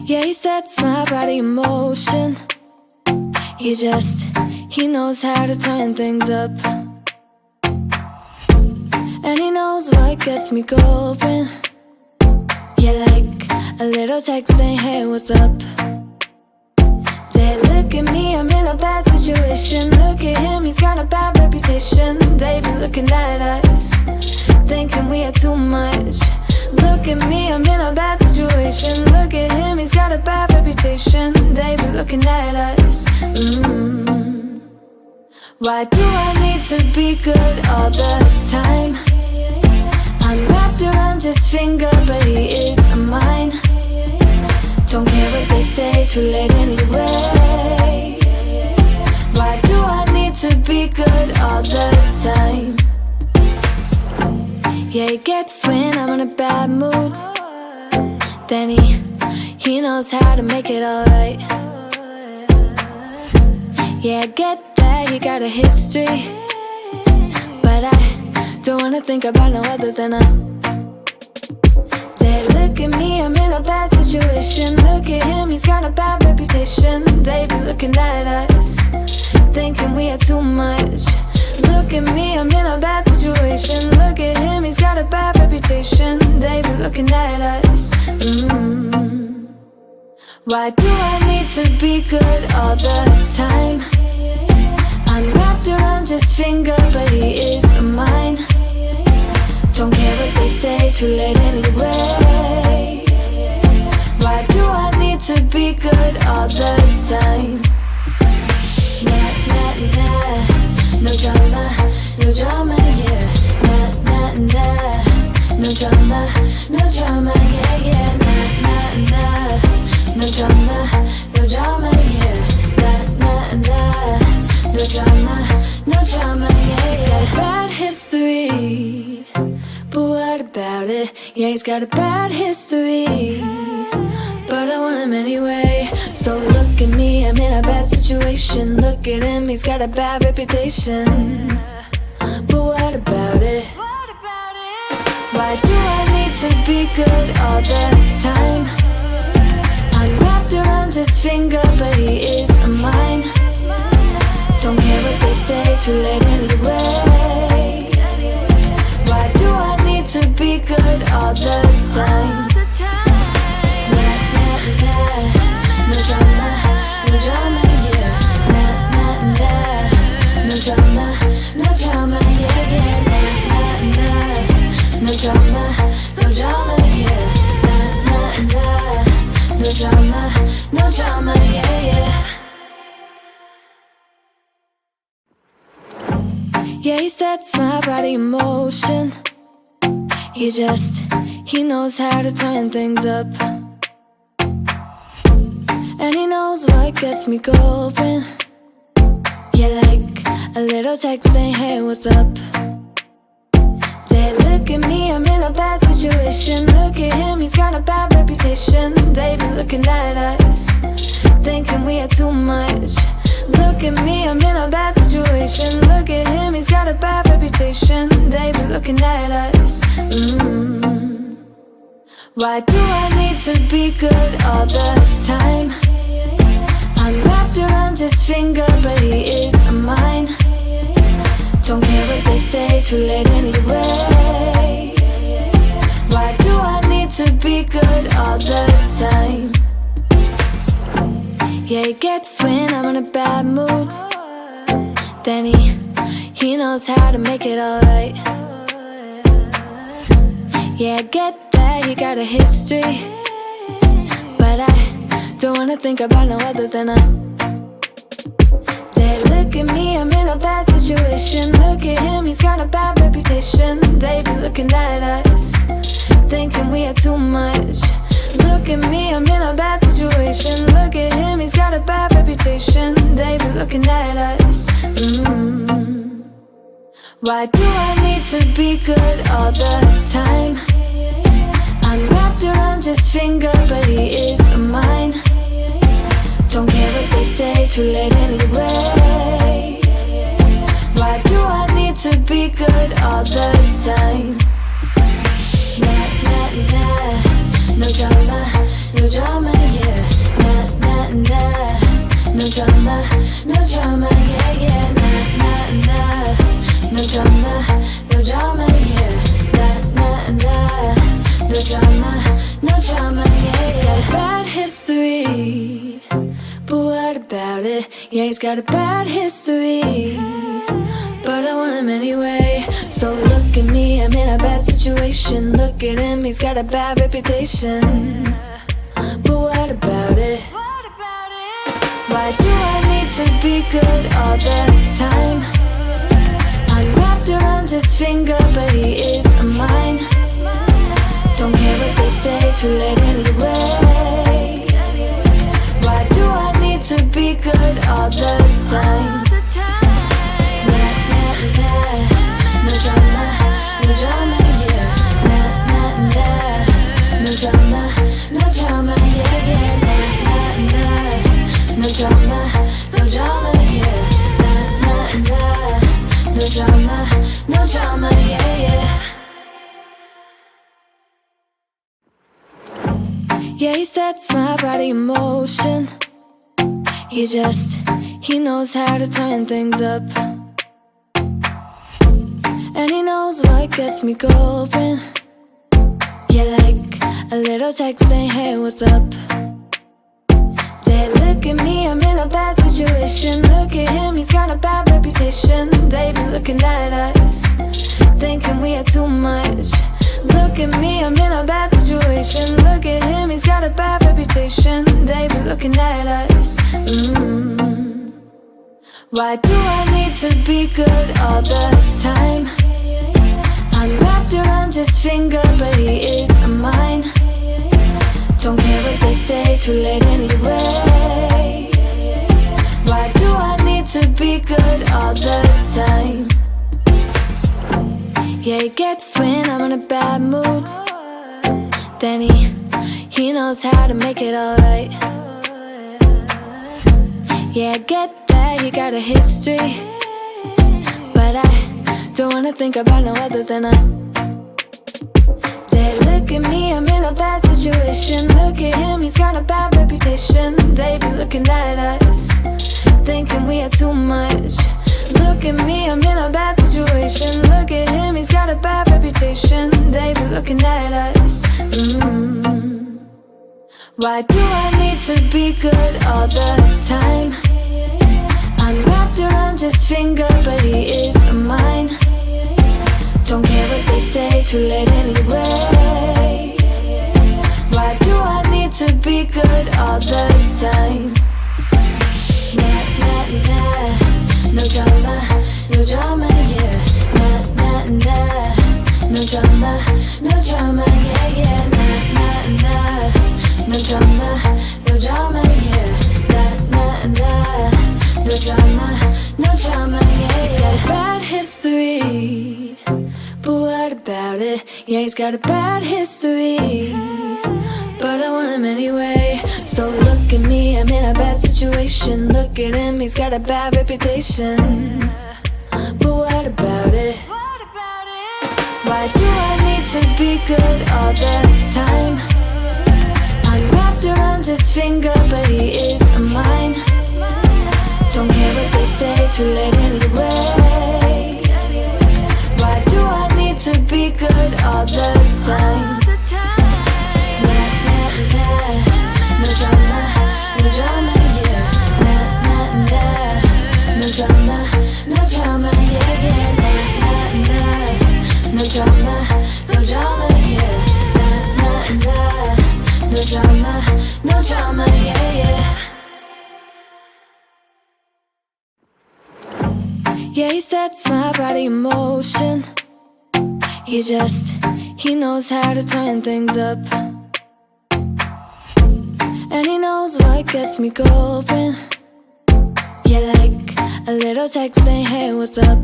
Yeah, he sets my body in motion. He knows how to turn things up. And he knows what gets me going. Yeah, like a little text saying, hey, what's up? They look at me, I'm in a bad situation. Look at him, he's got a bad reputation. They be looking at us, thinking we are too much. Look at me, I'm in a bad situation. Look at him, he's got a bad reputation. They be looking at us. Why do I need to be good all the time? I'm wrapped around his finger, but he is mine. Don't care what they say, too late anyway. Why do I need to be good all the time? Yeah, he gets when I'm in a bad mood. Then he knows how to make it alright. Yeah, I get that you got a history, but I don't wanna think about no other than us. They look at me, I'm in a bad situation. Look at him, he's got a bad reputation. They be looking at us, thinking we are too much. Look at me, I'm in a bad situation. Look at him, he's got a bad reputation. They be looking at us. Why do I need to be good all the time? I'm wrapped around his finger, but he is mine. Don't care what they say, too late anyway. Why do I need to be good all the time? Nah, nah, nah. No drama, no drama, yeah. Nah, nah, nah. No drama, no drama, yeah, yeah. Nah, nah, nah. No drama, no drama, yeah. Nah, nah, nah. No drama, no drama, yeah, yeah. He's got a bad history, but what about it? Yeah, he's got a bad history, but I want him anyway. So look at me, I'm in a bad situation. Look at him, he's got a bad reputation, but what about it? Why do I need to be good all the time? I'm wrapped around his finger, but he is mine. Don't care what they say, too late anyway. Why do I need to be good all the time? Nah, nah, nah. No drama, no drama, yeah. Nah, nah, nah. No drama, no drama, yeah, yeah. Nah, nah, nah. No drama, no drama, yeah. Nah, nah, nah. No drama, no drama, yeah, yeah. Yeah, he sets my body in motion. He knows how to turn things up. And he knows what gets me going. Yeah, like a little text saying, hey, what's up? They look at me, I'm in a bad situation. Look at him, he's got a bad reputation. They be looking at us, thinking we are too much. Look at me, I'm in a bad situation. Look at him, he's got a bad reputation. They be looking at us. Why do I need to be good all the time? I'm wrapped around his finger, but he is mine. Don't care what they say, too late anyway. Why do I need to be good all the time? Yeah, he gets when I'm in a bad mood. Then he knows how to make it alright. Yeah, I get that you got a history, but I don't wanna think about no other than us. They look at me, I'm in a bad situation. Look at him, he's got a bad reputation. They be looking at us, thinking we are too much. Look at me, I'm in a bad situation. Look at him, he's got a bad reputation. They be looking at us. Why do I need to be good all the time? I'm wrapped around his finger, but he is mine. Don't care what they say, too late anyway. Why do I need to be good all the time? Nah, nah, nah. No drama, no drama, yeah. Nah, nah, nah. No drama, no drama, yeah, yeah. Nah, nah, nah. No drama, no drama, yeah. Nah, nah, nah. No drama, no drama, yeah, yeah. He's got a bad history, but what about it? Yeah, he's got a bad history, but I want him anyway. So look at me, I'm in a bad situation. Look at him, he's got a bad reputation, but what about it? Why do I need to be good all the time? I'm wrapped around his finger, but he is mine. Don't care what they say, too late anyway. Why do I need to be good all the time? Nah, nah, nah. No drama, no drama, yeah. Nah, nah, nah. No drama, no drama, yeah, yeah. Nah, nah, nah. No drama, no drama, yeah. Nah, nah, nah. No drama, no drama, yeah, yeah. Yeah, he sets my body in motion. He knows how to turn things up. And he knows what gets me going. Yeah, like a little text saying, hey, what's up? They look at me, I'm in a bad situation. Look at him, he's got a bad reputation. They be looking at us, thinking we are too much. Look at me, I'm in a bad situation. Look at him, he's got a bad reputation. They be looking at us. Why do I need to be good all the time? I'm wrapped around his finger, but he is mine. Don't care what they say, too late anyway. Why do I need to be good all the time? Yeah, he gets when I'm in a bad mood. Then he knows how to make it alright. Yeah, I get that you got a history, but I don't wanna think about no other than us. They look at me, I'm in a bad situation. Look at him, he's got a bad reputation. They be looking at us, thinking we are too much. Look at me, I'm in a bad situation. Look at him, he's got a bad reputation. They be looking at us. Why do I need to be good all the time? I'm wrapped around his finger, but he is mine. Don't care what they say, too late anyway. Why do I need to be good all the time? Nah, nah, nah. No drama, no drama, yeah. Nah, nah, nah. No drama, no drama, yeah, yeah. Nah, nah, nah. No drama, no drama, yeah. Nah, nah, nah. No drama, no drama, yeah, yeah. He's got a bad history, but what about it? Yeah, he's got a bad history, but I want him anyway. So look at me, I'm in a bad situation. Look at him, he's got a bad reputation, but what about it? Why do I need to be good all the time? I'm wrapped around his finger, but he is mine. Don't care what they say, too late anyway. Why do I need to be good all the time? Nah, nah, nah. No drama, no drama, yeah. Nah, nah, nah. No drama, no drama, yeah, yeah. Nah, nah, nah. No drama, no drama, yeah. Nah, nah, nah. No drama, no drama, yeah, yeah. Yeah, he sets my body in motion. He knows how to turn things up. And he knows what gets me going. Yeah, like a little text saying, hey, what's up?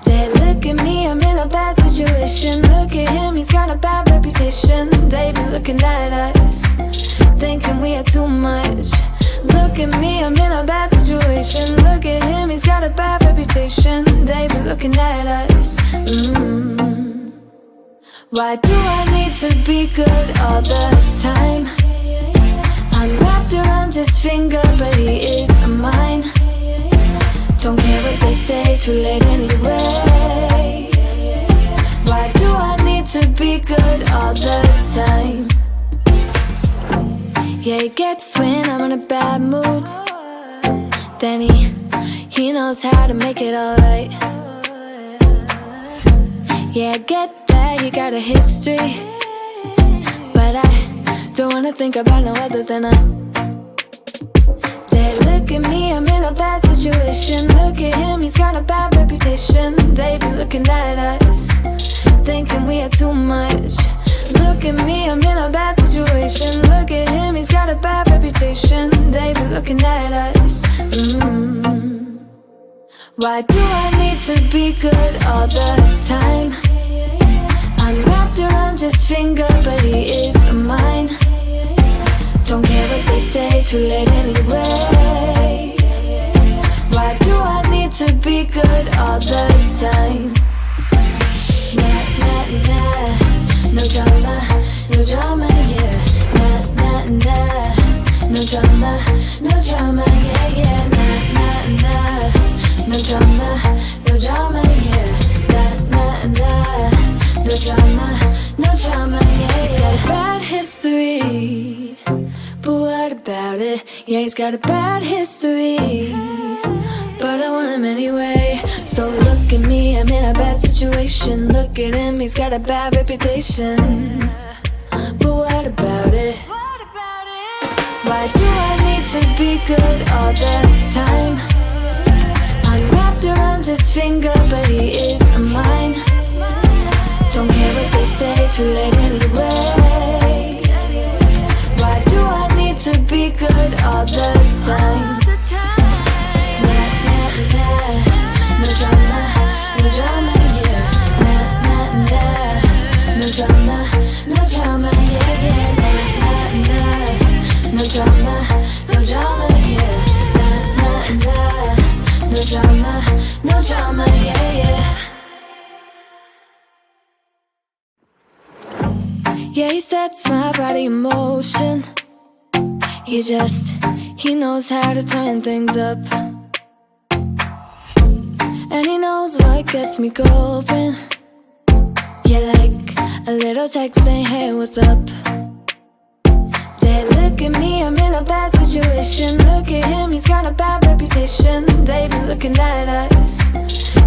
They look at me, I'm in a bad situation. Look at him, he's got a bad reputation. They be looking at us, thinking we are too much. Look at me, I'm in a bad situation. Look at him, he's got a bad reputation. They be looking at us. Why do I need to be good all the time? I'm wrapped around his finger, but he is mine. Don't care what they say, too late anyway. Why do I need to be good all the time? Yeah, he gets when I'm in a bad mood. Then he knows how to make it alright. Yeah, I get that you got a history, but I don't wanna think about no other than us. They look at me, I'm in a bad situation. Look at him, he's got a bad reputation. They be looking at us, thinking we are too much. Look at me, I'm in a bad situation. Look at him, he's got a bad reputation. They be looking at us. Why do I need to be good all the time? I'm wrapped around his finger, but he is mine. Don't care what they say, too late anyway. Why do I need to be good all the time? Nah, nah, nah. No drama, no drama, yeah. Nah, nah, nah. No drama, no drama, yeah, yeah. Nah, nah, nah. No drama, no drama, yeah. Nah, nah, nah. No drama, no drama, yeah, yeah. He's got a bad history, but what about it? Yeah, he's got a bad history, but I want him anyway. So look at me, I'm in a bad situation. Look at him, he's got a bad reputation, but what about it? Why do I need to be good all the time? I'm wrapped around his finger, but he is mine. Don't care what they say, too late anyway. Why do I need to be good all the time? Nah, nah, nah. No drama, no drama, yeah. Nah, nah, nah. No drama, no drama, yeah, yeah. Nah, nah, nah. No drama, no drama, yeah. Nah, nah, nah. No drama, no drama, yeah, yeah. Yeah, he sets my body in motion. He knows how to turn things up. And he knows what gets me going. Yeah, like a little text saying, hey, what's up? They look at me, I'm in a bad situation. Look at him, he's got a bad reputation. They be looking at us,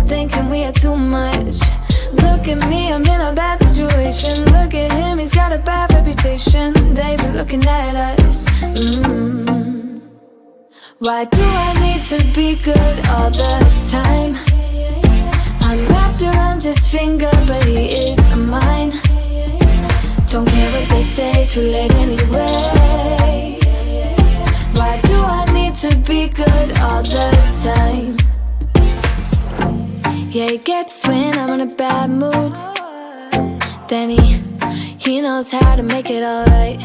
thinking we are too much. Look at me, I'm in a bad situation. Look at him, he's got a bad reputation. They be looking at us. Why do I need to be good all the time? I'm wrapped around his finger, but he is mine. Don't care what they say, too late anyway. Why do I need to be good all the time? Yeah, he gets when I'm in a bad mood. Then he knows how to make it alright.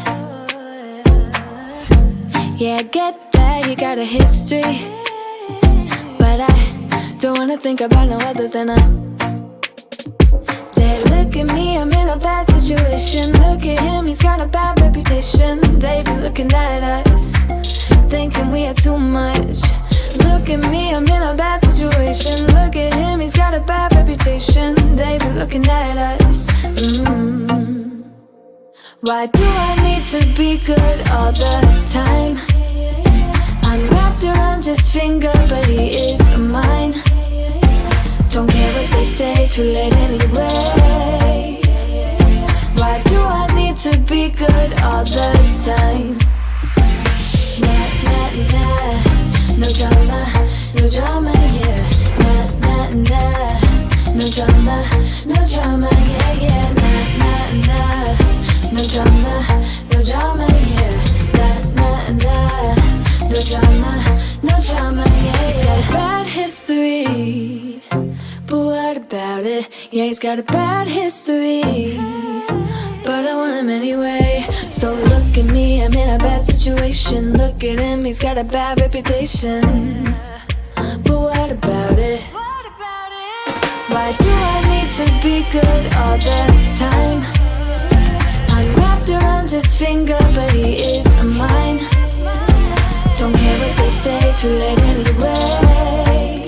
Yeah, I get that you got a history, but I don't wanna think about no other than us. They look at me, I'm in a bad situation. Look at him, he's got a bad reputation. They be looking at us, thinking we are too much. Look at me, I'm in a bad situation. Look at him, he's got a bad reputation. They be looking at us. Why do I need to be good all the time? I'm wrapped around his finger, but he is mine. Don't care what they say, too late anyway. Why do I need to be good all the time? Nah, nah, nah. No drama, no drama, yeah. Nah, nah, nah. No drama, no drama, yeah, yeah. Nah, nah, nah. No drama, no drama, yeah. Nah, nah, nah. No drama, no drama, yeah. He's got a bad history, but what about it? Yeah, he's got a bad history, but I want him anyway. So look at me, I'm in a bad situation. Look at him, he's got a bad reputation, but what about it? Why do I need to be good all the time? I'm wrapped around his finger, but he is mine. Don't care what they say, too late anyway.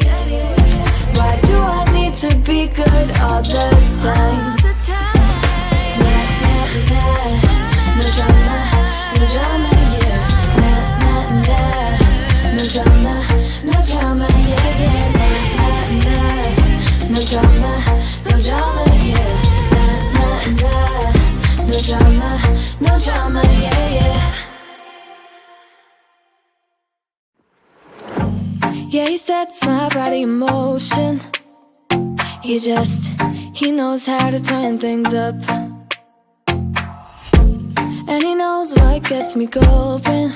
Why do I need to be good all the time? Nah, nah, nah. No drama, no drama, yeah. Nah, nah, nah. No drama, no drama, yeah, yeah. Nah, nah, nah. No drama, no drama, yeah. Nah, nah, nah. No drama, no drama, yeah, yeah. Yeah, he sets my body in motion. He knows how to turn things up. And he knows what gets me going.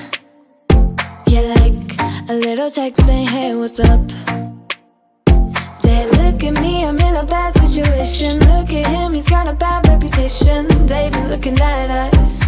Yeah, like a little text saying, hey, what's up? They look at me, I'm in a bad situation. Look at him, he's got a bad reputation. They be looking at us.